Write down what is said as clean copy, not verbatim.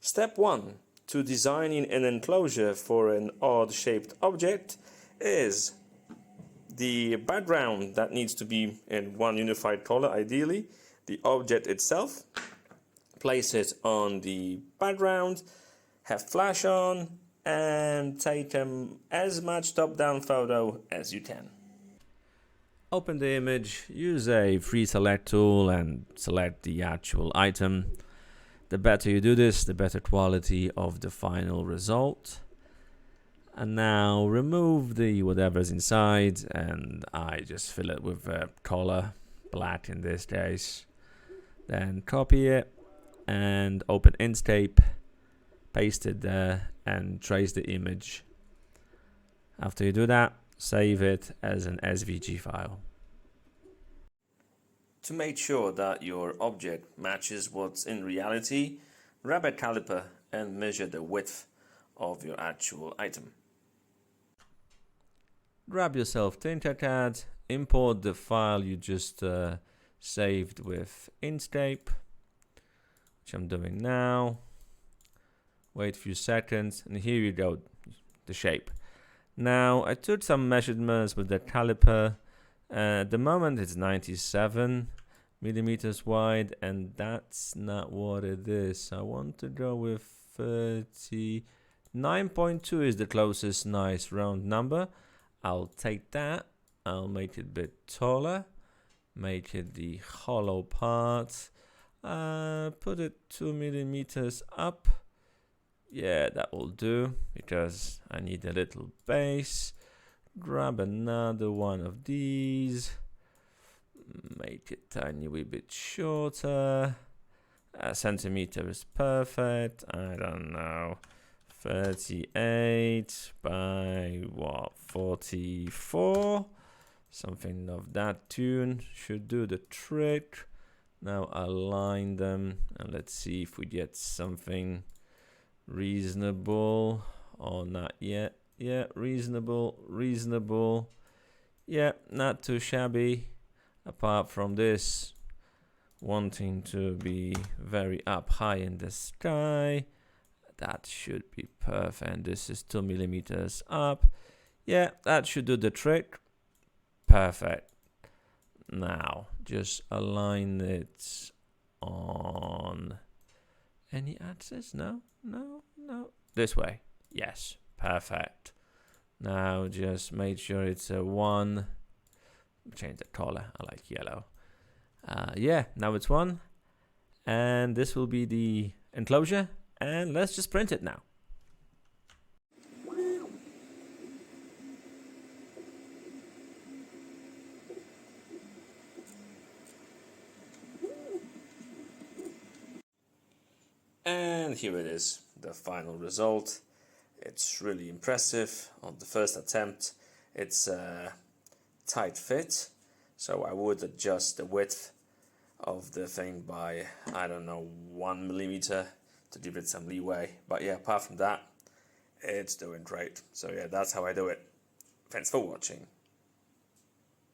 Step 1 to designing an enclosure for an odd-shaped object is the background that needs to be in one unified color, ideally. The object itself, place it on the background, have flash on, and take as much top-down photo as you can. Open the image, use a free select tool and select the actual item. The better you do this, the better quality of the final result. And now remove the whatever's inside, and I just fill it with color, black in this case. Then copy it and open Inkscape, paste it there and trace the image. After you do that, save it as an SVG file. To make sure that your object matches what's in reality, grab a caliper and measure the width of your actual item. Grab yourself TinkerCAD, import the file you just saved with Inkscape, which I'm doing now. Wait a few seconds, and here you go, the shape. Now I took some measurements with the caliper. At the moment it's 97 millimeters wide, and that's not what it is. I want to go with 39.2 is the closest nice round number. I'll take that. I'll make it a bit taller, make it the hollow part, put it 2 millimeters up. Yeah, that will do, because I need a little base. Grab another one of these, make it tiny wee bit shorter. A centimeter is perfect. I don't know, 38 by what, 44, something of that tune should do the trick. Now align them and let's see if we get something reasonable or not yet. Yeah, reasonable. Yeah, not too shabby, apart from this wanting to be very up high in the sky. That should be perfect, and this is 2 millimeters up. Yeah, that should do the trick. Perfect. Now just align it on any axis. No, this way. Yes, perfect. Now just make sure it's a 1. Change the color, I like yellow. Yeah, now it's 1, and this will be the enclosure, and let's just print it now. And here it is, the final result. It's really impressive. On the first attempt, it's a tight fit, so I would adjust the width of the thing by, I don't know, 1 millimeter to give it some leeway. But yeah, apart from that, it's doing great. So yeah, that's how I do it. Thanks for watching.